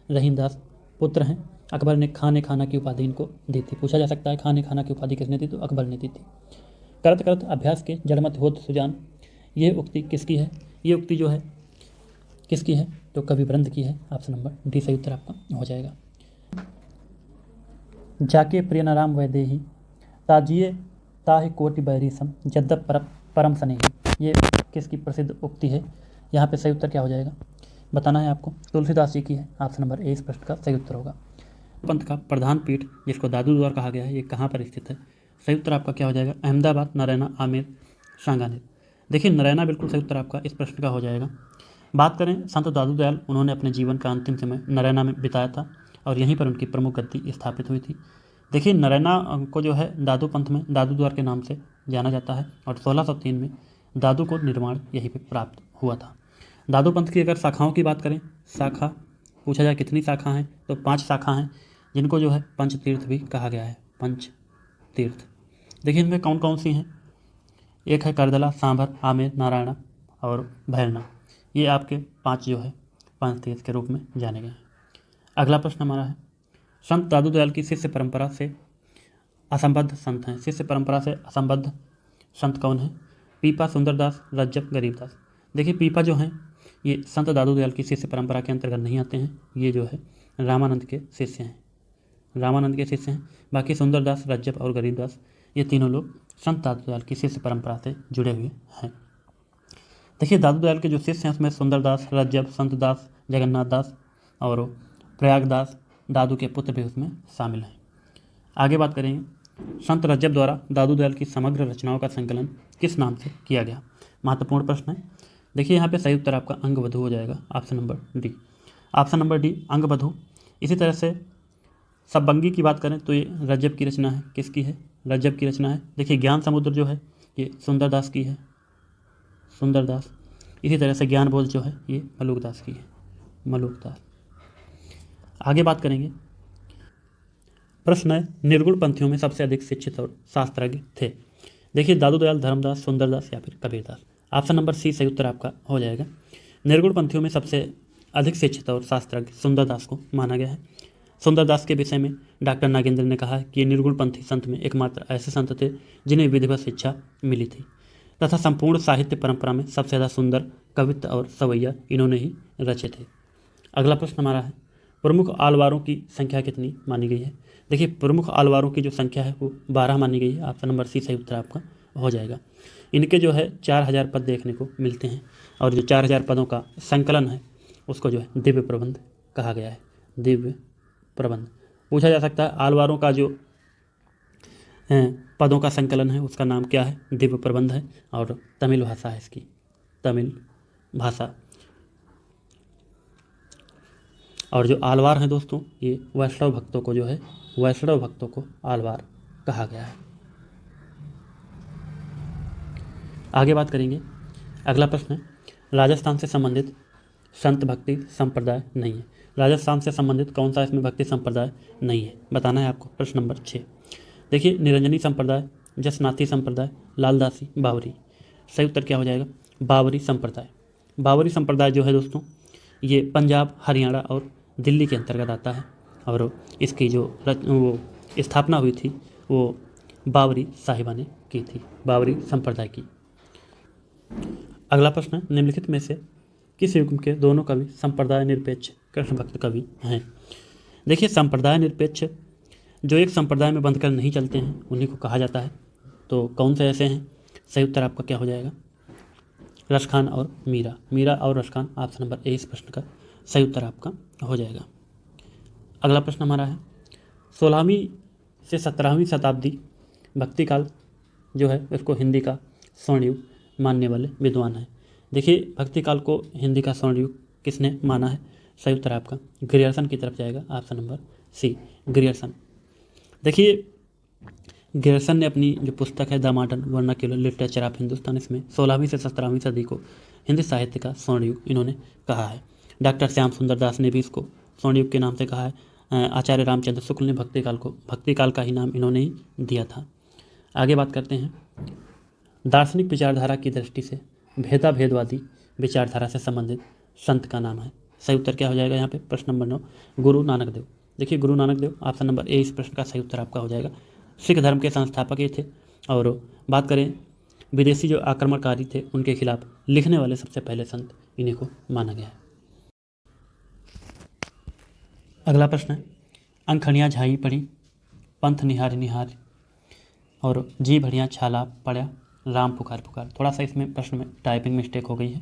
रहीमदास पुत्र हैं। अकबर ने खाने खाना की उपाधि इनको दी थी। पूछा जा सकता है खाने खाना की उपाधि किसने दी? तो अकबर ने दी थी। करत करत अभ्यास के जड़मत होत सुजान, ये उक्ति किसकी है? ये उक्ति जो है किसकी है? तो कवि वृंद की है। ऑप्शन नंबर डी सही उत्तर आपका हो जाएगा। जाके प्रिय नाराम वैदेही ताजिए ताहि कोटि बैरी सम जद्दप परम स्नेही, ये किसकी प्रसिद्ध उक्ति है? यहाँ पे सही उत्तर क्या हो जाएगा बताना है आपको। तुलसीदास जी की है। ऑप्शन नंबर ए इस प्रश्न का सही उत्तर होगा। पंथ का प्रधान पीठ जिसको दादू द्वार कहा गया है, ये कहाँ पर स्थित है? सही उत्तर आपका क्या हो जाएगा? अहमदाबाद, नारायणा, आमेर, सांगानेर। देखिए नारायणा बिल्कुल सही उत्तर आपका इस प्रश्न का हो जाएगा। बात करें संत दादू दयाल, उन्होंने अपने जीवन का अंतिम समय नारायणा में बिताया था और यहीं पर उनकी प्रमुख गद्दी स्थापित हुई थी। देखिए नारायणा को जो है दादू पंथ में दादू द्वार के नाम से जाना जाता है और 1603 में दादू को निर्माण यहीं पर प्राप्त हुआ था। दादू पंथ की अगर शाखाओं की बात करें, शाखा पूछा जाए कितनी शाखा हैं, तो 5 शाखा हैं, जिनको जो है पंचतीर्थ भी कहा गया है। पंचतीर्थ देखिए इनमें कौन कौन सी हैं? एक है करदला, सांभर, आमेर, नारायणा और भैरना। ये आपके 5 जो है पंचतीर्थ के रूप में जाने गए हैं। अगला प्रश्न हमारा है, संत दादू दयाल की शिष्य परंपरा से असंबद्ध संत हैं। शिष्य परंपरा से असंबद्ध संत कौन है? पीपा, सुंदरदास, रज्जब, गरीबदास। देखिए पीपा जो हैं ये संत दादू दयाल की शिष्य परंपरा के अंतर्गत नहीं आते हैं। ये जो है रामानंद के शिष्य हैं, रामानंद के शिष्य हैं। बाकी सुंदरदास, रज्जब और गरीबदास ये तीनों लोग संत दादू दयाल की शिष्य परंपरा से जुड़े हुए हैं। देखिए दादू दयाल के जो शिष्य हैं उसमें सुंदरदास, रज्जब, संतदास, जगन्नाथ दास और प्रयागदास दादू के पुत्र भी उसमें शामिल हैं। आगे बात करेंगे, संत रज्जब द्वारा दादू दयाल की समग्र रचनाओं का संकलन किस नाम से किया गया? महत्वपूर्ण प्रश्न है। देखिए यहाँ पे सही उत्तर आपका अंगबधू हो जाएगा। Option number D, option number D अंगबधू। इसी तरह से सबबंगी की बात करें तो ये रज्जब की रचना है। किसकी है? रज्जब की रचना है। देखिए ज्ञान समुद्र जो है ये सुंदरदास की है, सुंदरदास। इसी तरह से ज्ञान बोध जो है ये मलुकदास की है, मलुकदास। आगे बात करेंगे, प्रश्न है निर्गुण पंथियों में सबसे अधिक शिक्षित और शास्त्रज्ञ थे। देखिए दादू दयाल, धर्मदास, सुंदरदास या फिर कबीरदास। ऑप्शन नंबर सी सही उत्तर आपका हो जाएगा। निर्गुण पंथियों में सबसे अधिक शिक्षित और शास्त्रज्ञ सुंदरदास को माना गया है। सुंदरदास के विषय में डॉक्टर नागेंद्र ने कहा है कि ये निर्गुण पंथी संत में एकमात्र ऐसे संत थे जिन्हें विधिवत शिक्षा मिली थी तथा संपूर्ण साहित्य परंपरा में सबसे ज़्यादा सुंदर कवित्व और सवैया इन्होंने ही रचे थे। अगला प्रश्न हमारा है, प्रमुख आलवारों की संख्या कितनी मानी गई है? देखिए प्रमुख आलवारों की जो संख्या है वो 12 मानी गई है। ऑप्शन नंबर सी सही उत्तर आपका हो जाएगा। इनके जो है 4000 पद देखने को मिलते हैं और जो 4000 पदों का संकलन है उसको जो है दिव्य प्रबंध कहा गया है। दिव्य प्रबंध पूछा जा सकता है आलवारों का जो पदों का संकलन है उसका नाम क्या है? दिव्य प्रबंध है और तमिल भाषा है इसकी, तमिल भाषा। और जो आलवार हैं दोस्तों ये वैष्णव भक्तों को जो है वैष्णव भक्तों को आलवार कहा गया है। आगे बात करेंगे, अगला प्रश्न है, राजस्थान से संबंधित संत भक्ति संप्रदाय नहीं है। राजस्थान से संबंधित कौन सा इसमें भक्ति संप्रदाय नहीं है बताना है आपको। प्रश्न नंबर 6 देखिए, निरंजनी संप्रदाय, जसनाथी संप्रदाय, लालदासी, बावरी। सही उत्तर क्या हो जाएगा? बावरी संप्रदाय। बावरी संप्रदाय जो है दोस्तों ये पंजाब, हरियाणा और दिल्ली के अंतर्गत आता है और इसकी जो वो स्थापना हुई थी वो बावरी साहिबा ने की थी, बावरी संप्रदाय की। अगला प्रश्न है, निम्नलिखित में से किस युग के दोनों कवि संप्रदाय निरपेक्ष कृष्ण भक्त कवि हैं? देखिए संप्रदाय निरपेक्ष जो एक संप्रदाय में बंधकर नहीं चलते हैं उन्हीं को कहा जाता है। तो कौन से ऐसे हैं? सही उत्तर आपका क्या हो जाएगा? रसखान और मीरा। मीरा और रसखान ऑप्शन नंबर ए इस प्रश्न का सही उत्तर आपका हो जाएगा। अगला प्रश्न हमारा है, 16वीं से 17वीं शताब्दी भक्ति काल जो है उसको हिंदी का स्वर्ण युग मानने वाले विद्वान हैं। देखिए भक्ति काल को हिंदी का स्वर्ण युग किसने माना है? सही उत्तर आपका ग्रियर्सन की तरफ जाएगा। Option number C Grierson. देखिए ग्रेसन ने अपनी जो पुस्तक है the modern vernacular literature of Hindustan, इसमें 16वीं से 17वीं सदी को हिंदी साहित्य का स्वर्ण युग इन्होंने कहा है। डॉक्टर श्याम सुंदर दास ने भी इसको स्वर्ण युग के नाम से कहा है। आचार्य रामचंद्र शुक्ल ने भक्ति काल का ही नाम इन्होंने ही दिया था। आगे बात करते हैं, दार्शनिक विचारधारा की दृष्टि से भेदवादी विचारधारा से संबंधित संत का नाम है। सही उत्तर क्या हो जाएगा यहाँ पे? प्रश्न नंबर 9 गुरु नानक देव। देखिए Guru Nanak Dev option number A इस प्रश्न का सही उत्तर आपका हो जाएगा। सिख धर्म के संस्थापक ये थे। और बात करें विदेशी जो आक्रमणकारी थे उनके खिलाफ लिखने वाले सबसे पहले संत इन्हीं को माना गया है। अगला प्रश्न है, अंखड़ियाँ झाई पड़ी, पंथ निहारी निहारी, और जी भड़ियाँ छाला पड़ा, राम पुकार पुकार। थोड़ा सा इसमें प्रश्न में टाइपिंग मिस्टेक हो गई है,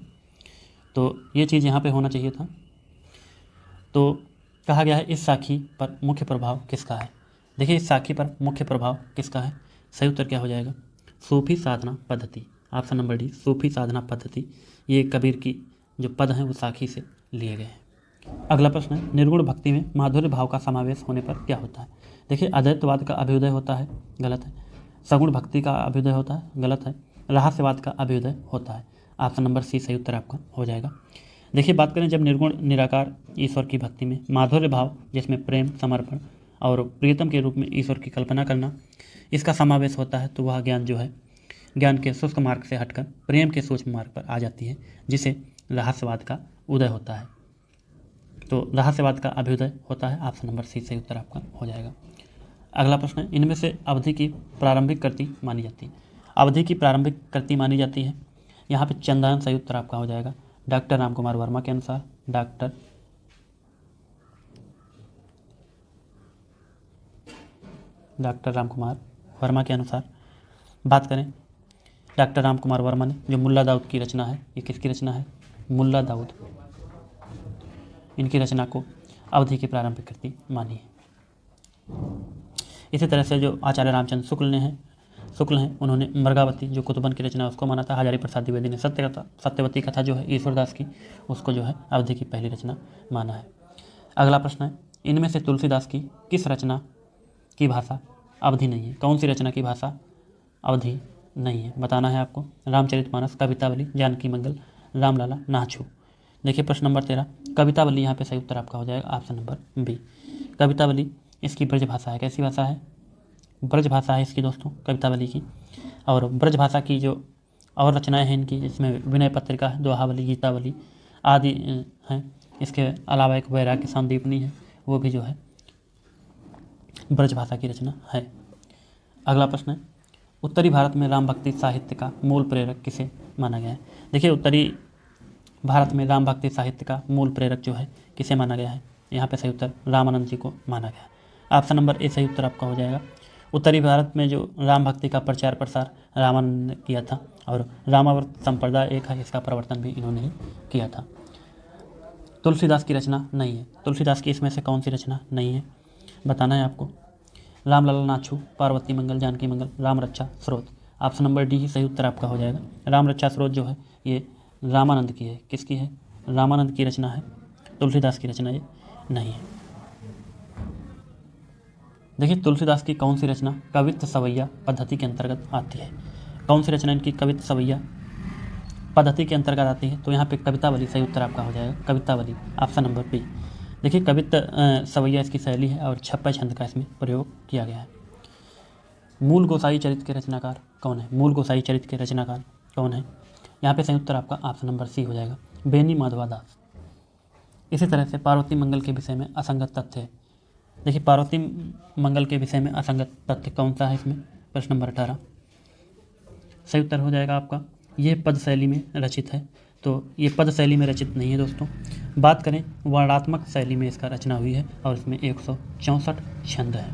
तो ये चीज़ यहाँ पे होना चाहिए था। तो कहा गया है इस साखी पर मुख्य प्रभाव किसका है? देखिए इस साखी पर मुख्य प्रभाव किसका है? सही उत्तर क्या हो जाएगा? सूफी साधना पद्धति। ऑप्शन नंबर डी सूफी साधना पद्धति। ये कबीर की जो पद हैं वो साखी से लिए गए हैं। अगला प्रश्न है, निर्गुण भक्ति में माधुर्य भाव का समावेश होने पर क्या होता है? देखिए अद्वैतवाद का अभ्युदय होता है, गलत है। सगुण भक्ति का अभ्युदय होता है, गलत है। रहस्यवाद का अभ्युदय होता है। ऑप्शन नंबर सी सही उत्तर आपका हो जाएगा। देखिए बात करें जब निर्गुण निराकार ईश्वर की भक्ति में माधुर्य भाव, जिसमें प्रेम, समर्पण और प्रियतम के रूप में ईश्वर की कल्पना करना, इसका समावेश होता है, तो वह ज्ञान जो है ज्ञान के शुष्क मार्ग से हटकर प्रेम के सूक्ष्म मार्ग पर आ जाती है, जिसे रहस्यवाद का उदय होता है। तो रहस्यवाद का अभ्युदय होता है। ऑप्शन नंबर सी सही उत्तर आपका हो जाएगा। अगला प्रश्न है, इनमें से अवधि की प्रारंभिक कृति मानी जाती है। अवधि की प्रारंभिक कृति मानी जाती है, यहाँ पे चंदन सही उत्तर आपका हो जाएगा। डॉक्टर रामकुमार वर्मा के अनुसार, डॉक्टर रामकुमार वर्मा के अनुसार बात करें, डॉक्टर रामकुमार वर्मा ने जो मुल्ला दाऊद की रचना है, ये किसकी रचना है? मुल्ला दाऊद। इनकी रचना को अवधि की प्रारंभिक कृति मानी है। इसी तरह से जो आचार्य रामचंद्र शुक्ल हैं उन्होंने मृगावती जो कुतुबन की रचना उसको माना था। हजारी प्रसाद द्विवेदी ने सत्यवती कथा जो है ईश्वरदास की, उसको जो है अवधि की पहली रचना माना है। अगला प्रश्न है, इनमें से तुलसीदास की किस रचना की भाषा अवधि नहीं है? कौन सी रचना की भाषा अवधि नहीं है? बताना है आपको। रामचरितमानस, कवितावली, जानकी मंगल, रामलाला, नाछू। देखिए प्रश्न नंबर 13 कवितावली, यहाँ पे सही उत्तर आपका हो जाएगा ऑप्शन नंबर बी। कवितावली इसकी ब्रज भाषा है। कैसी भाषा है? ब्रज भाषा है इसकी दोस्तों कवितावली की। और ब्रज भाषा की जो और रचनाएं हैं इनकी, जिसमें विनय पत्रिका है, दोहावली, गीतावली आदि हैं। इसके अलावा एक वैराग्य संदीपनी है, वो भी जो है ब्रज भाषा की रचना है। अगला प्रश्न है, उत्तरी भारत में राम भक्ति साहित्य का मूल प्रेरक किसे माना गया है? देखिए उत्तरी भारत में राम भक्ति साहित्य का मूल प्रेरक जो है किसे माना गया है? यहाँ पे सही उत्तर रामानंद जी को माना गया है। ऑप्शन नंबर ए सही उत्तर आपका हो जाएगा। उत्तरी भारत में जो राम भक्ति का प्रचार प्रसार रामानंद ने किया था, और रामावर्त संप्रदाय एक है, इसका प्रवर्तन भी इन्होंने ही किया था। तुलसीदास की रचना नहीं है। तुलसीदास की इसमें से कौन सी रचना नहीं है? बताना है आपको। रामलाला, नाछू, पार्वती मंगल, जानकी मंगल, राम रक्षा स्रोत। ऑप्शन नंबर डी ही सही उत्तर आपका हो जाएगा। राम रक्षा स्रोत जो है ये रामानंद की है। किसकी है? रामानंद की रचना है। तुलसीदास की रचना ये नहीं है। देखिए तुलसीदास की कौन सी रचना कवित्त सवैया पद्धति के अंतर्गत आती है? कौन सी रचना इनकी कवित्त सवैया पद्धति के अंतर्गत आती है? तो यहाँ पे कवितावली सही उत्तर आपका हो जाएगा। Kavitavali option number B. देखिए कवित्त सवैया इसकी शैली है, और छप्पय छंद का इसमें प्रयोग किया गया है। मूल गोसाई चरित्र के रचनाकार कौन है? मूल गोसाई चरित्र के रचनाकार कौन है? यहाँ पे सही उत्तर आपका ऑप्शन नंबर सी हो जाएगा, बेनी माधवा दास। इसी तरह से पार्वती मंगल के विषय में असंगत तथ्य है। देखिए पार्वती मंगल के विषय में असंगत तथ्य कौन सा है इसमें? प्रश्न नंबर 18 सही उत्तर हो जाएगा आपका। यह पद शैली में रचित है, तो ये पद शैली में रचित नहीं है दोस्तों। बात करें वर्णात्मक शैली में इसका रचना हुई है, और इसमें 164 छंद है।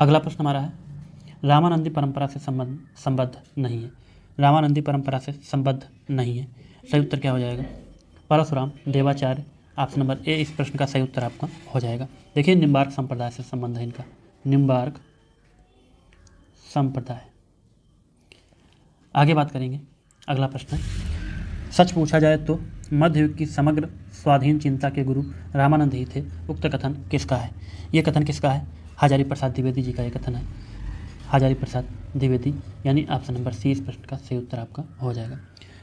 अगला प्रश्न हमारा है, रामानंदी परंपरा से संबद्ध नहीं है। रामानंदी परंपरा से संबद्ध नहीं है, सही उत्तर क्या हो जाएगा? Parashuram, Devacharya. Option number A इस प्रश्न का सही उत्तर आपका हो जाएगा। देखिए निम्बार्क संप्रदाय से संबंध है इनका, निम्बार्क संप्रदाय। आगे बात करेंगे। अगला प्रश्न है, सच पूछा जाए तो मध्य युग की समग्र स्वाधीन चिंता के गुरु रामानंद ही थे। उक्त कथन किसका है? ये कथन किसका है? हजारी प्रसाद द्विवेदी जी का ये कथन है। हजारी प्रसाद द्विवेदी, यानी ऑप्शन नंबर सी इस प्रश्न का सही उत्तर आपका हो जाएगा।